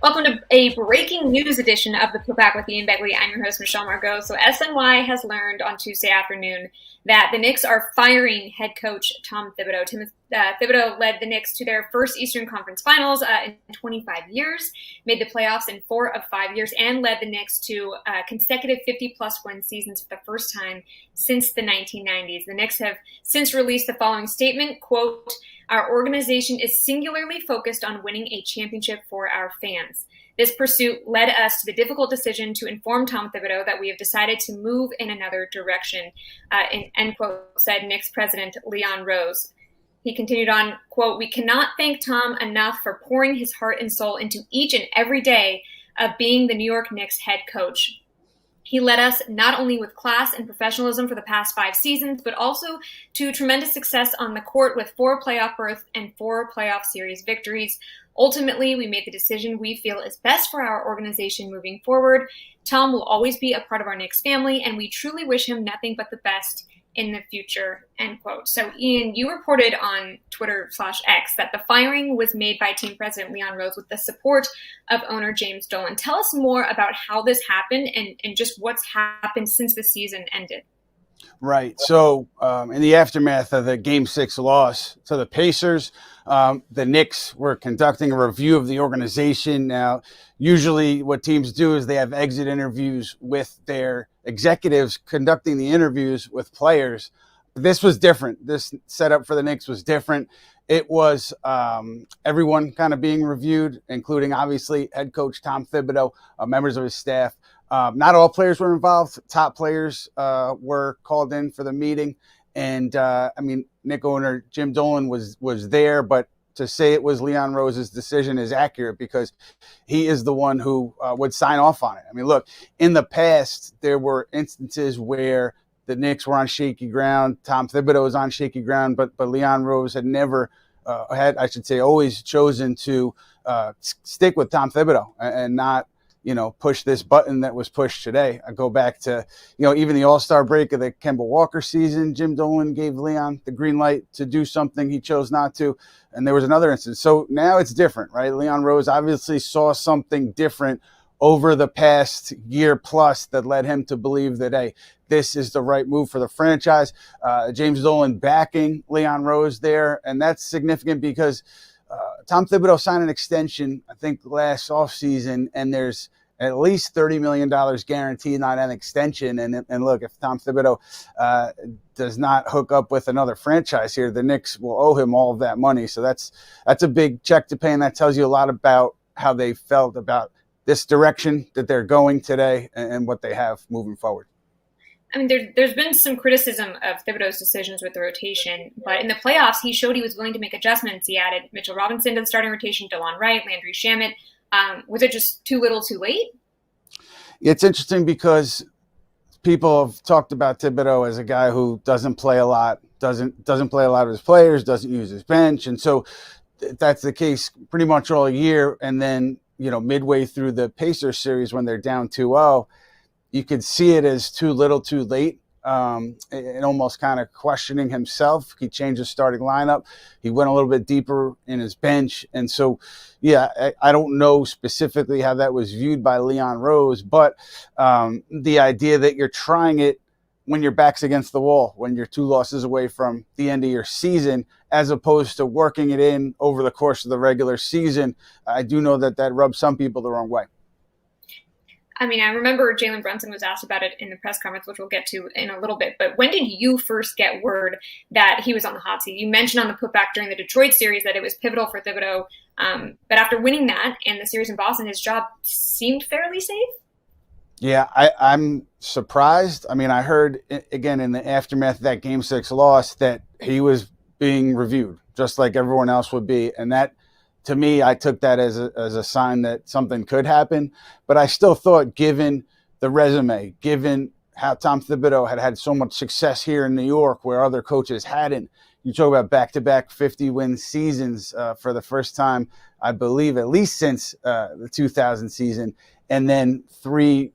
Welcome to a breaking news edition of the Putback with Ian Begley. I'm your host, Michelle Margot. So SNY has learned on Tuesday afternoon that the Knicks are firing head coach Tom Thibodeau. Thibodeau led the Knicks to their first Eastern Conference Finals in 25 years, made the playoffs in 4 of 5 years, and led the Knicks to consecutive 50-plus win seasons for the first time since the 1990s. The Knicks have since released the following statement, quote, "Our organization is singularly focused on winning a championship for our fans. This pursuit led us to the difficult decision to inform Tom Thibodeau that we have decided to move in another direction," end quote, said Knicks president Leon Rose. He continued on, quote, "We cannot thank Tom enough for pouring his heart and soul into each and every day of being the New York Knicks head coach. He led us not only with class and professionalism for the past 5 seasons, but also to tremendous success on the court with 4 playoff berths and 4 playoff series victories. Ultimately, we made the decision we feel is best for our organization moving forward. Tom will always be a part of our Knicks family, and we truly wish him nothing but the best in the future," end quote. So, Ian, you reported on Twitter/X that the firing was made by team president Leon Rose with the support of owner James Dolan. Tell us more about how this happened and just what's happened since the season ended. Right. So in the aftermath of the Game 6 loss to the Pacers, the Knicks were conducting a review of the organization. Now, usually what teams do is they have exit interviews with their executives conducting the interviews with players. This was different. This setup for the Knicks was different. It was everyone kind of being reviewed, including obviously head coach Tom Thibodeau, members of his staff. Not all players were involved. Top players were called in for the meeting. And, Knick owner Jim Dolan was there, but to say it was Leon Rose's decision is accurate because he is the one who would sign off on it. I mean, look, in the past, there were instances where the Knicks were on shaky ground. Tom Thibodeau was on shaky ground, but Leon Rose had never always chosen to stick with Tom Thibodeau and not, push this button that was pushed today. I go back to, even the All-Star break of the Kemba Walker season, Jim Dolan gave Leon the green light to do something. He chose not to. And there was another instance. So now it's different, right? Leon Rose obviously saw something different over the past year plus that led him to believe that, hey, this is the right move for the franchise. James Dolan backing Leon Rose there. And that's significant because Tom Thibodeau signed an extension, I think, last offseason, and there's at least $30 million guaranteed on an extension. And look, if Tom Thibodeau does not hook up with another franchise here, the Knicks will owe him all of that money. So that's a big check to pay, and that tells you a lot about how they felt about this direction that they're going today and what they have moving forward. I mean, there's been some criticism of Thibodeau's decisions with the rotation, but in the playoffs, he showed he was willing to make adjustments. He added Mitchell Robinson to the starting rotation, DeLon Wright, Landry Shamet. Was it just too little too late? It's interesting because people have talked about Thibodeau as a guy who doesn't play a lot, doesn't play a lot of his players, doesn't use his bench. And so that's the case pretty much all year. And then, midway through the Pacers series when they're down 2-0, you could see it as too little too late, and almost kind of questioning himself. He changed his starting lineup. He went a little bit deeper in his bench. And so, I don't know specifically how that was viewed by Leon Rose, but the idea that you're trying it when your back's against the wall, when you're 2 losses away from the end of your season, as opposed to working it in over the course of the regular season, I do know that rubs some people the wrong way. I mean, I remember Jalen Brunson was asked about it in the press conference, which we'll get to in a little bit. But when did you first get word that he was on the hot seat? You mentioned on the Putback during the Detroit series that it was pivotal for Thibodeau. But after winning that and the series in Boston, his job seemed fairly safe. Yeah, I'm surprised. I mean, I heard, again, in the aftermath of that Game 6 loss that he was being reviewed, just like everyone else would be. And that, to me, I took that as a sign that something could happen. But I still thought, given the resume, given how Tom Thibodeau had so much success here in New York where other coaches hadn't, you talk about back-to-back 50-win seasons for the first time, I believe, at least since the 2000 season, and then 3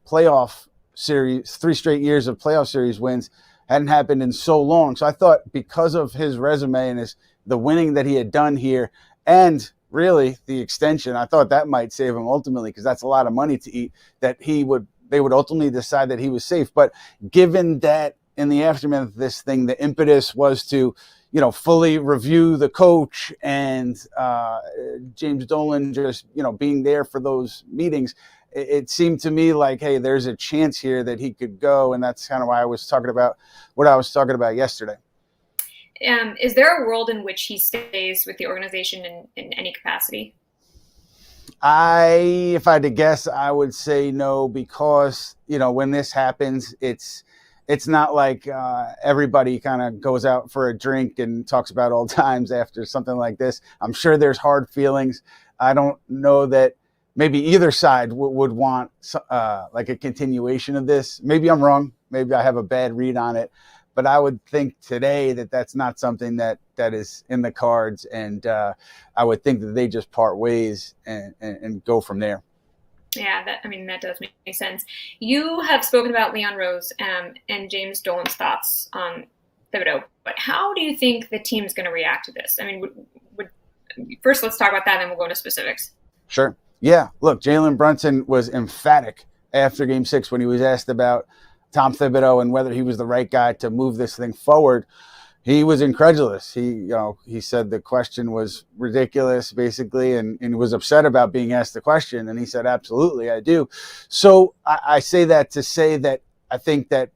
straight years of playoff series wins hadn't happened in so long. So I thought because of his resume and the winning that he had done here, and really the extension. I thought that might save him ultimately, because that's a lot of money to eat, that they would ultimately decide that he was safe. But given that in the aftermath of this thing, the impetus was to, fully review the coach and James Dolan just, being there for those meetings, it seemed to me like, hey, there's a chance here that he could go. And that's kind of why I was talking about what I was talking about yesterday. Is there a world in which he stays with the organization in any capacity? If I had to guess, I would say no, because, when this happens, it's not like everybody kind of goes out for a drink and talks about old times after something like this. I'm sure there's hard feelings. I don't know that maybe either side would want like a continuation of this. Maybe I'm wrong. Maybe I have a bad read on it. But I would think today that that's not something that is in the cards. And I would think that they just part ways and go from there. Yeah, that does make sense. You have spoken about Leon Rose and James Dolan's thoughts on Thibodeau, but how do you think the team's going to react to this? I mean, first let's talk about that, and then we'll go into specifics. Sure. Yeah. Look, Jalen Brunson was emphatic after Game 6 when he was asked about Tom Thibodeau and whether he was the right guy to move this thing forward. He was incredulous. He said the question was ridiculous, basically, and was upset about being asked the question. And he said, absolutely, I do. So I say that to say that I think that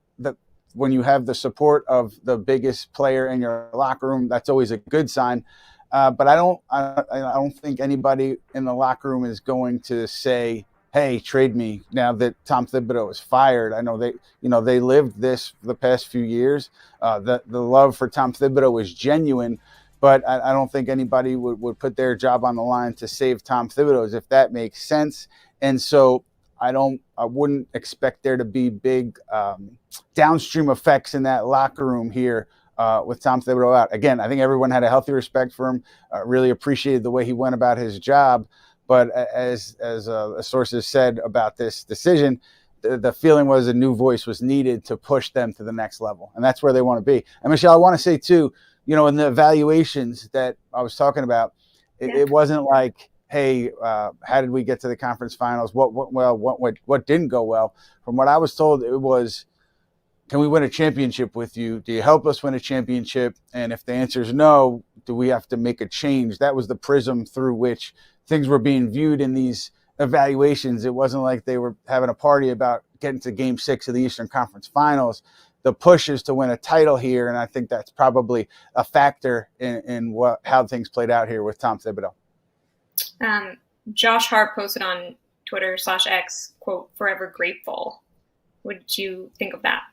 when you have the support of the biggest player in your locker room, that's always a good sign. But I don't think anybody in the locker room is going to say, hey, trade me now that Tom Thibodeau is fired. I know they lived this for the past few years. The love for Tom Thibodeau is genuine, but I don't think anybody would put their job on the line to save Tom Thibodeau's, if that makes sense. And so I wouldn't expect there to be big downstream effects in that locker room here with Tom Thibodeau out. Again, I think everyone had a healthy respect for him, really appreciated the way he went about his job. But as sources said about this decision, the feeling was a new voice was needed to push them to the next level. And that's where they want to be. And Michelle, I want to say too, in the evaluations that I was talking about, it wasn't like, hey, how did we get to the conference finals? What went well? What didn't go well? From what I was told, it was, can we win a championship with you? Do you help us win a championship? And if the answer is no, do we have to make a change? That was the prism through which things were being viewed in these evaluations. It wasn't like they were having a party about getting to Game 6 of the Eastern Conference Finals. The push is to win a title here, and I think that's probably a factor in how things played out here with Tom Thibodeau. Josh Hart posted on Twitter/X, quote, "forever grateful." What did you think of that?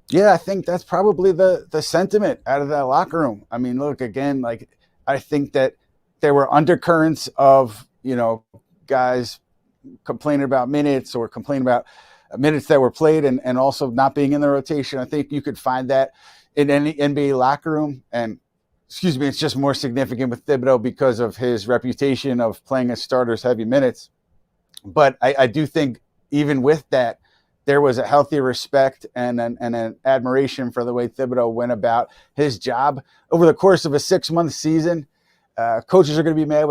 Yeah, I think that's probably the sentiment out of that locker room. I mean, look, again, like, I think that there were undercurrents of, guys complaining about minutes or complaining about minutes that were played and also not being in the rotation. I think you could find that in any NBA locker room. And, it's just more significant with Thibodeau because of his reputation of playing as starters heavy minutes. But I do think even with that, there was a healthy respect and an admiration for the way Thibodeau went about his job over the course of a 6-month season. Coaches are going to be mad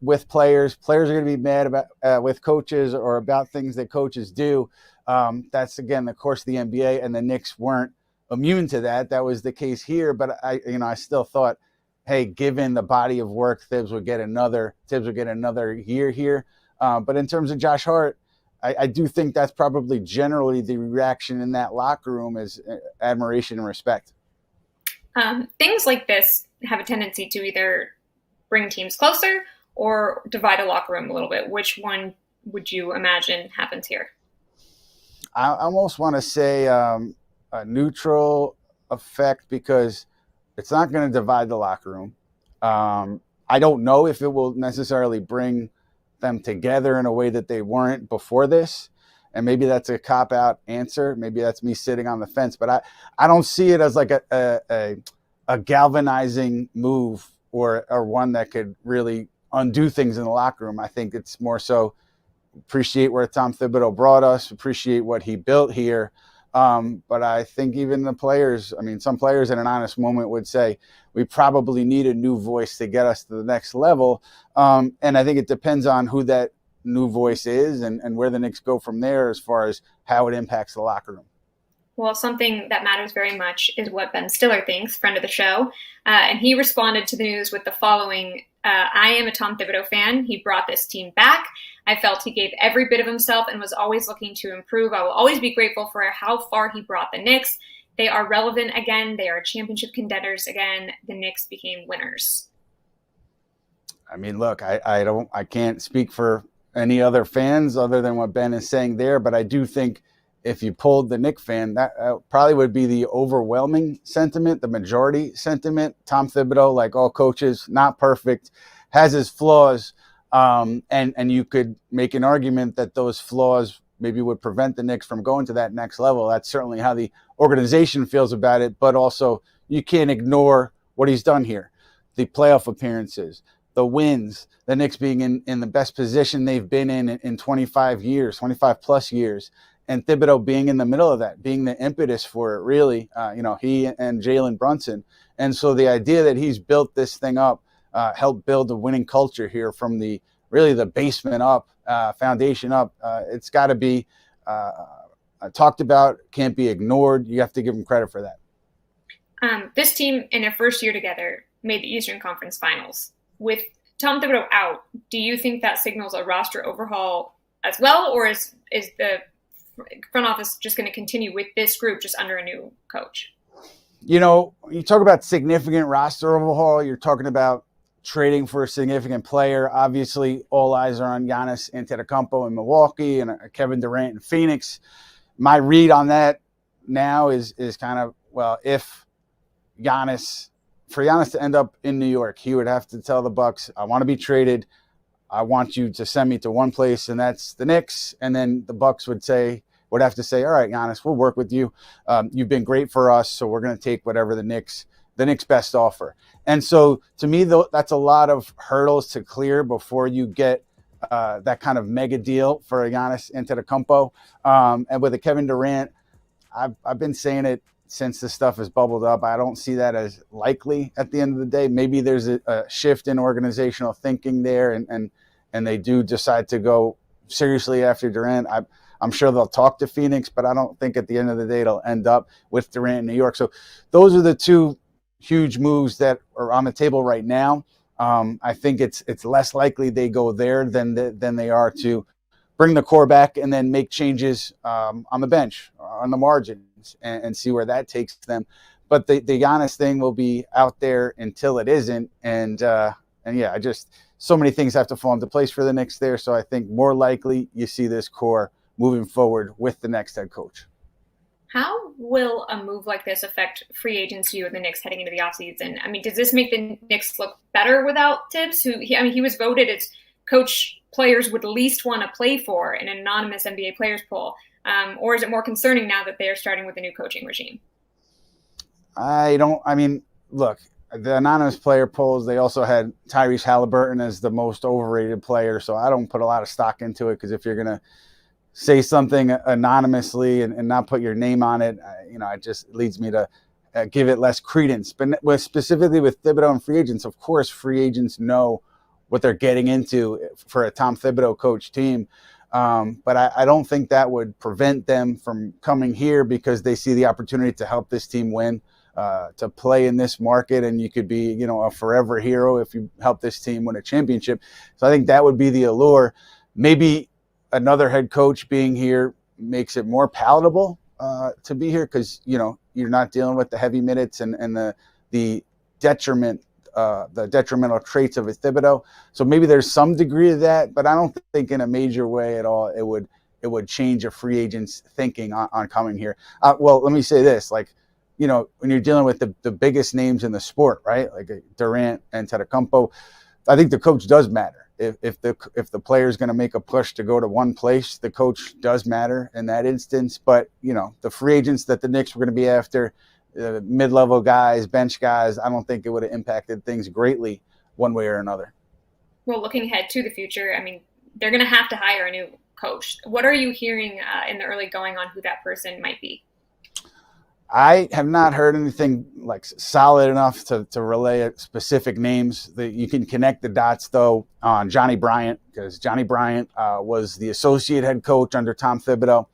with players. Players are going to be mad about with coaches or about things that coaches do. That's, again, the course of the NBA, and the Knicks weren't immune to that. That was the case here, but I still thought, hey, given the body of work, Tibbs would get another year here. But in terms of Josh Hart, I do think that's probably generally the reaction in that locker room is admiration and respect. Things like this have a tendency to either bring teams closer or divide a locker room a little bit. Which one would you imagine happens here? I almost want to say a neutral effect, because it's not going to divide the locker room. I don't know if it will necessarily bring them together in a way that they weren't before this. And maybe that's a cop-out answer. Maybe that's me sitting on the fence. But I don't see it as like a galvanizing move or one that could really undo things in the locker room. I think it's more so appreciate where Tom Thibodeau brought us, appreciate what he built here, But I think even the players, I mean, some players in an honest moment would say we probably need a new voice to get us to the next level. And I think it depends on who that new voice is and where the Knicks go from there as far as how it impacts the locker room. Well, something that matters very much is what Ben Stiller thinks, friend of the show. And he responded to the news with the following: I am a Tom Thibodeau fan. He brought this team back. I felt he gave every bit of himself and was always looking to improve. I will always be grateful for how far he brought the Knicks. They are relevant again. They are championship contenders again. The Knicks became winners. I mean, look, I can't speak for any other fans other than what Ben is saying there, but I do think if you polled the Knicks fan, that probably would be the overwhelming sentiment, the majority sentiment. Tom Thibodeau, like all coaches, not perfect, has his flaws, and you could make an argument that those flaws maybe would prevent the Knicks from going to that next level. That's certainly how the organization feels about it, but also you can't ignore what he's done here. The playoff appearances, the wins, the Knicks being in the best position they've been in 25 years, 25 plus years. And Thibodeau being in the middle of that, being the impetus for it, really, he and Jalen Brunson. And so the idea that he's built this thing up, helped build a winning culture here from the basement up, foundation up, it's got to be talked about, can't be ignored. You have to give him credit for that. This team, in their first year together, made the Eastern Conference Finals. With Tom Thibodeau out, do you think that signals a roster overhaul as well, or is the front office just going to continue with this group just under a new coach? You talk about significant roster overhaul, you're talking about trading for a significant player. Obviously, all eyes are on Giannis Antetokounmpo in Milwaukee and Kevin Durant in Phoenix. My read on that now is kind of, well, if for Giannis to end up in New York, he would have to tell the Bucks, I want to be traded. I want you to send me to one place, and that's the Knicks. And then the Bucks would have to say, all right, Giannis, we'll work with you. You've been great for us, so we're going to take whatever the Knicks best offer. And so to me, that's a lot of hurdles to clear before you get that kind of mega deal for Giannis Antetokounmpo. And with a Kevin Durant, I've been saying it since this stuff has bubbled up. I don't see that as likely at the end of the day. Maybe there's a shift in organizational thinking there, and they do decide to go seriously after Durant. I'm sure they'll talk to Phoenix, but I don't think at the end of the day it'll end up with Durant in New York. So those are the two huge moves that are on the table right now. I think it's less likely they go there than they are to bring the core back and then make changes on the bench, on the margins, and see where that takes them. But the Giannis thing will be out there until it isn't. And yeah, so many things have to fall into place for the Knicks there. So I think more likely you see this core moving forward with the next head coach. How will a move like this affect free agency of the Knicks heading into the offseason? I mean, does this make the Knicks look better without Tibbs? He was voted as coach players would least want to play for in an anonymous NBA players poll. Or is it more concerning now that they are starting with a new coaching regime? Look, the anonymous player polls, they also had Tyrese Halliburton as the most overrated player. So I don't put a lot of stock into it, because if you're going to say something anonymously and not put your name on it, it just leads me to give it less credence. But specifically with Thibodeau and free agents, of course, free agents know what they're getting into for a Tom Thibodeau coach team. But I don't think that would prevent them from coming here, because they see the opportunity to help this team win, to play in this market. And you could be, a forever hero if you help this team win a championship. So I think that would be the allure. Maybe another head coach being here makes it more palatable to be here, because you're not dealing with the heavy minutes and the detrimental traits of a Thibodeau. So maybe there's some degree of that, but I don't think in a major way at all it would change a free agent's thinking on coming here. Well, let me say this: when you're dealing with the biggest names in the sport, right, like Durant and Antetokounmpo, I think the coach does matter. If the player is going to make a push to go to one place, the coach does matter in that instance. But the free agents that the Knicks were going to be after, mid-level guys, bench guys, I don't think it would have impacted things greatly one way or another. Well, looking ahead to the future, they're going to have to hire a new coach. What are you hearing in the early going on who that person might be? I have not heard anything like solid enough to relay specific names. That you can connect the dots though on Johnny Bryant, because Johnny Bryant was the associate head coach under Tom Thibodeau.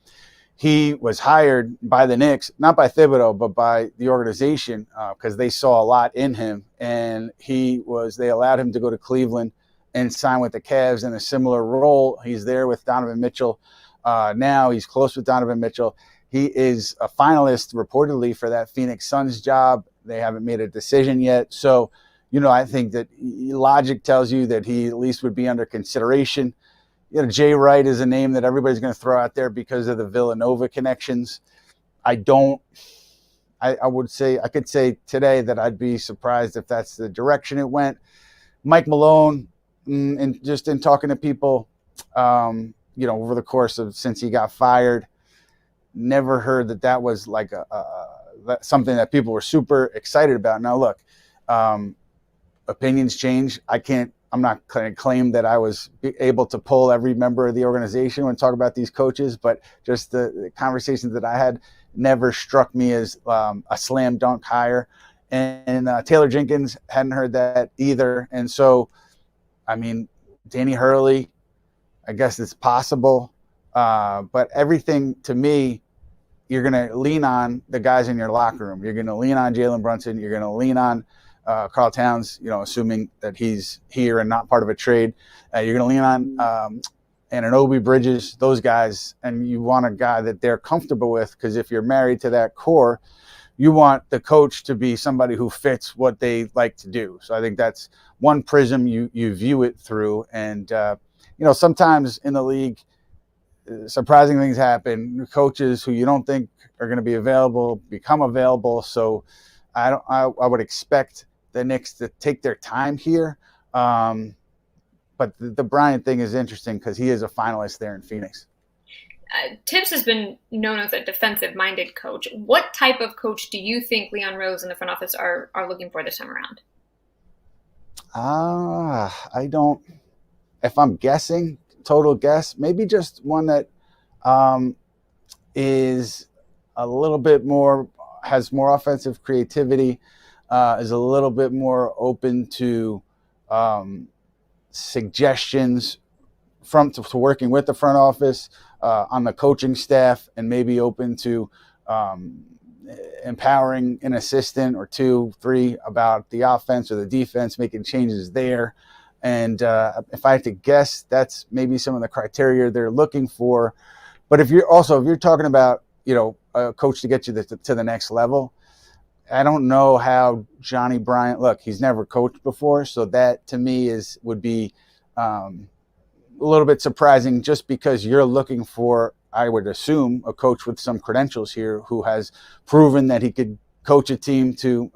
He was hired by the Knicks, not by Thibodeau, but by the organization, because they saw a lot in him. And they allowed him to go to Cleveland and sign with the Cavs in a similar role. He's there with Donovan Mitchell. Now he's close with Donovan Mitchell. He is a finalist reportedly for that Phoenix Suns job. They haven't made a decision yet. So, I think that logic tells you that he at least would be under consideration. Jay Wright is a name that everybody's going to throw out there because of the Villanova connections. I could say today that I'd be surprised if that's the direction it went. Mike Malone, and just in talking to people, over the course of since he got fired, never heard that was like something that people were super excited about. Now, look, opinions change. I'm not going to claim that I was able to pull every member of the organization when talk about these coaches, but just the conversations that I had never struck me as a slam dunk hire. And Taylor Jenkins hadn't heard that either. And so, Danny Hurley, I guess it's possible. But everything to me, you're going to lean on the guys in your locker room. You're going to lean on Jalen Brunson. You're going to lean on Karl Towns, assuming that he's here and not part of a trade. You're going to lean on Anunoby, Bridges, those guys, and you want a guy that they're comfortable with, because if you're married to that core, you want the coach to be somebody who fits what they like to do. So I think that's one prism you view it through. And, sometimes in the league, surprising things happen. Coaches who you don't think are going to be available become available. So I would expect the Knicks to take their time here. But the Bryant thing is interesting because he is a finalist there in Phoenix. Tibbs has been known as a defensive-minded coach. What type of coach do you think Leon Rose and the front office are looking for this time around? I don't. If I'm guessing, total guess, maybe just one that is a little bit more, has more offensive creativity, is a little bit more open to suggestions to working with the front office on the coaching staff, and maybe open to empowering an assistant or 2, 3 about the offense or the defense, making changes there. And if I had to guess, that's maybe some of the criteria they're looking for. But if you're talking about, a coach to get you to the next level, I don't know how Johnny Bryant, look, he's never coached before. So that to me would be a little bit surprising, just because you're looking for, I would assume, a coach with some credentials here who has proven that he could coach a team to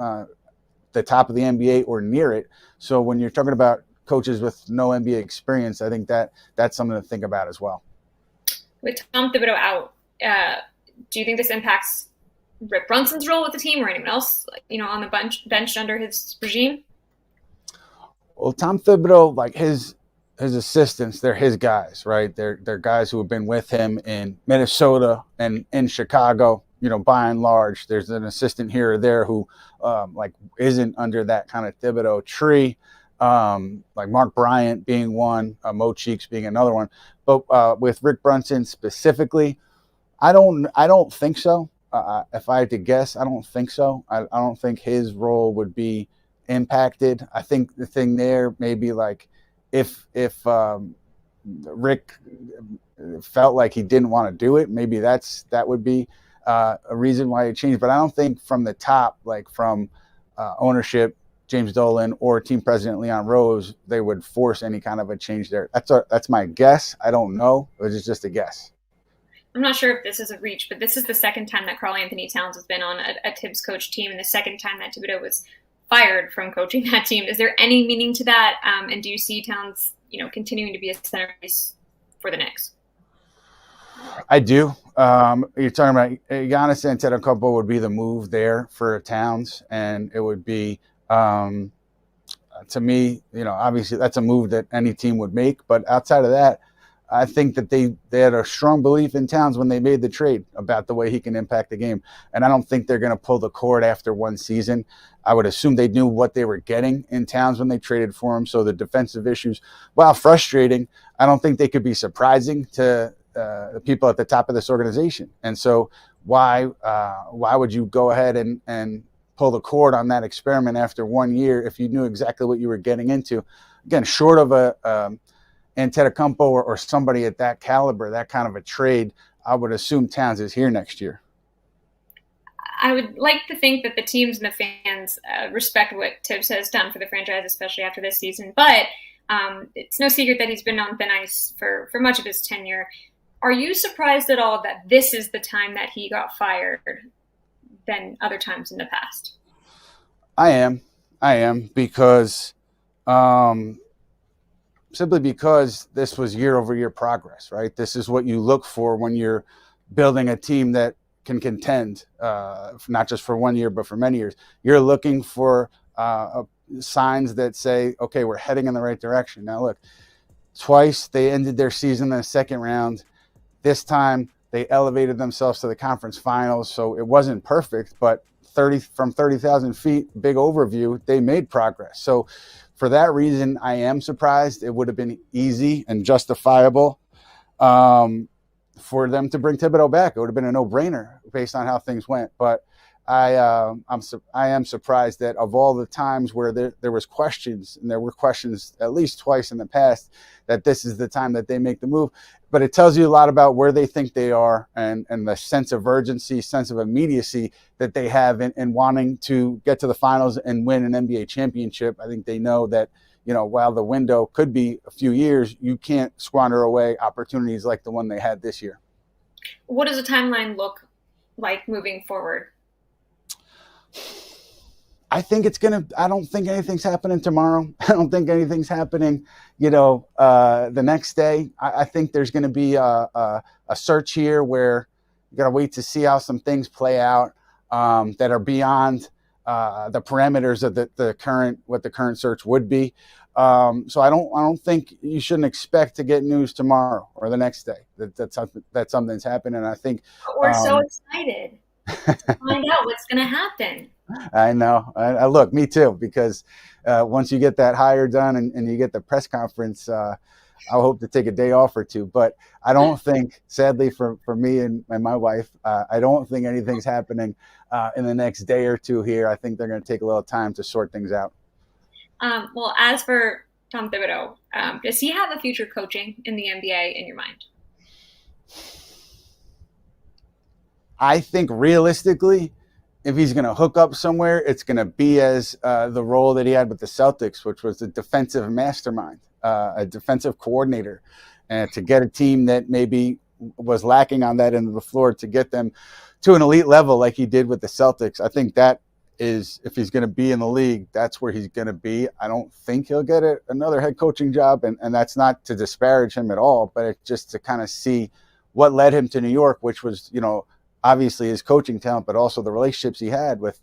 the top of the NBA or near it. So when you're talking about coaches with no NBA experience, I think that's something to think about as well. With Tom Thibodeau out, do you think this impacts Rip Brunson's role with the team or anyone else, on the bench under his regime? Well, Tom Thibodeau, like his assistants, they're his guys, right? They're guys who have been with him in Minnesota and in Chicago. By and large, there's an assistant here or there who isn't under that kind of Thibodeau tree. Like Mark Bryant being one, Mo Cheeks being another one. But with Rick Brunson specifically, I don't think so. If I had to guess, I don't think so. I don't think his role would be impacted. I think the thing there may be like if Rick felt like he didn't want to do it, maybe that would be a reason why it changed. But I don't think from the top, like from ownership, James Dolan, or team president Leon Rose, they would force any kind of a change there. That's my guess. I don't know. It was just a guess. I'm not sure if this is a reach, but this is the second time that Karl Anthony Towns has been on a Tibbs coach team, and the second time that Thibodeau was fired from coaching that team. Is there any meaning to that? And do you see Towns, continuing to be a centerpiece for the Knicks? I do. You're talking about Giannis Antetokounmpo would be the move there for Towns, and it would be, to me, obviously that's a move that any team would make. But outside of that, I think that they had a strong belief in Towns when they made the trade about the way he can impact the game. And I don't think they're going to pull the cord after one season. I would assume they knew what they were getting in Towns when they traded for him. So the defensive issues, while frustrating, I don't think they could be surprising to the people at the top of this organization. And so why would you go ahead and pull the cord on that experiment after 1 year if you knew exactly what you were getting into? Again, short of a Antetokounmpo or somebody at that caliber, that kind of a trade, I would assume Towns is here next year. I would like to think that the teams and the fans respect what Tibbs has done for the franchise, especially after this season. But it's no secret that he's been on thin ice for much of his tenure. Are you surprised at all that this is the time that he got fired than other times in the past? I am because simply because this was year-over-year progress, right? This is what you look for when you're building a team that can contend, not just for 1 year, but for many years. You're looking for signs that say, okay, we're heading in the right direction. Now, look, twice they ended their season in the second round. This time they elevated themselves to the conference finals, so it wasn't perfect, but from 30,000 feet, big overview, they made progress. So for that reason, I am surprised. It would have been easy and justifiable for them to bring Thibodeau back. It would have been a no-brainer based on how things went. But I am surprised that of all the times where there was questions, and there were questions at least twice in the past, that this is the time that they make the move. But it tells you a lot about where they think they are and the sense of urgency, sense of immediacy that they have in wanting to get to the finals and win an NBA championship. I think they know that, while the window could be a few years, you can't squander away opportunities like the one they had this year. What does a timeline look like moving forward? I think I don't think anything's happening tomorrow. I don't think anything's happening, the next day. I think there's going to be a search here where you got to wait to see how some things play out that are beyond the parameters of what the current search would be. So I don't think you shouldn't expect to get news tomorrow or the next day that something's happening. I think we're so excited to find out what's going to happen. I know. I look, me too, because once you get that hire done and you get the press conference, I hope to take a day off or two. But I don't think, sadly for me and my wife, I don't think anything's happening in the next day or two here. I think they're going to take a little time to sort things out. Well, as for Tom Thibodeau, does he have a future coaching in the NBA in your mind? I think realistically, if he's going to hook up somewhere, it's going to be as the role that he had with the Celtics, which was a defensive mastermind, a defensive coordinator, and to get a team that maybe was lacking on that end of the floor to get them to an elite level like he did with the Celtics. I think that is, if he's going to be in the league, that's where he's going to be. I don't think he'll get another head coaching job, and that's not to disparage him at all, but it's just to kind of see what led him to New York, which was, obviously his coaching talent, but also the relationships he had with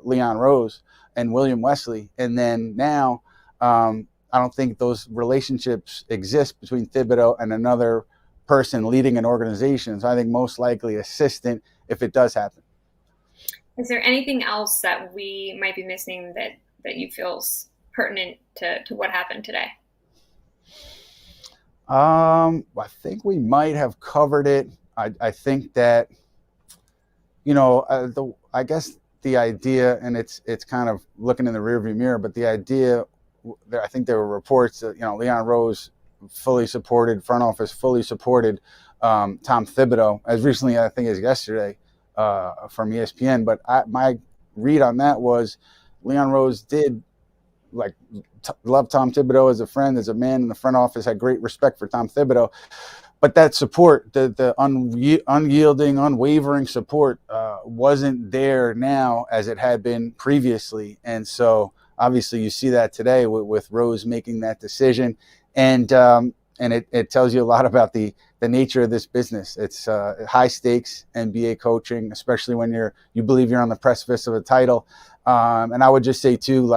Leon Rose and William Wesley. And then now, I don't think those relationships exist between Thibodeau and another person leading an organization. So I think most likely assistant if it does happen. Is there anything else that we might be missing that you feel is pertinent to what happened today? I think we might have covered it. I think that, I guess the idea, and it's kind of looking in the rearview mirror, but the idea, I think there were reports that, Leon Rose fully supported, front office fully supported Tom Thibodeau as recently, I think, as yesterday from ESPN. But my read on that was Leon Rose did love Tom Thibodeau as a friend, as a man in the front office, had great respect for Tom Thibodeau. But that support, the unyielding, unwavering support wasn't there now as it had been previously. And so obviously you see that today with Rose making that decision. And it tells you a lot about the nature of this business. It's high stakes NBA coaching, especially when you believe you're on the precipice of a title. And I would just say too,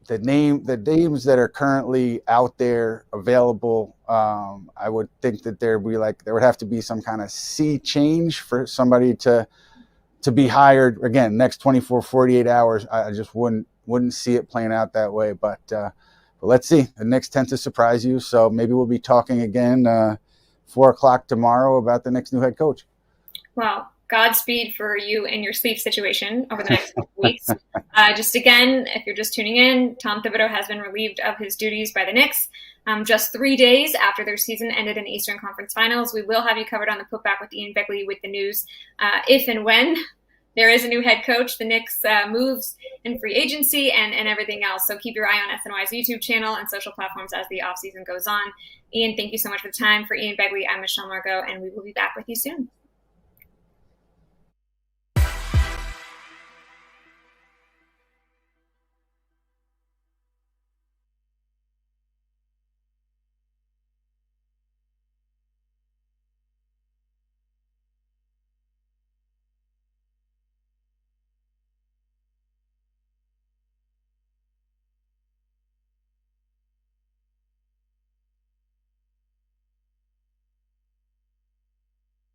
the names that are currently out there available, I would think that there would have to be some kind of sea change for somebody to be hired again next 24, 48 hours. I just wouldn't see it playing out that way. But let's see. The Knicks tend to surprise you, so maybe we'll be talking again 4:00 tomorrow about the Knicks' new head coach. Well, Godspeed for you and your sleep situation over the next couple weeks. Just again, if you're just tuning in, Tom Thibodeau has been relieved of his duties by the Knicks just 3 days after their season ended in the Eastern Conference Finals. We will have you covered on the Putback with Ian Begley with the news if and when there is a new head coach, the Knicks moves in free agency and everything else. So keep your eye on SNY's YouTube channel and social platforms as the offseason goes on. Ian, thank you so much for the time. For Ian Begley, I'm Michelle Margot, and we will be back with you soon.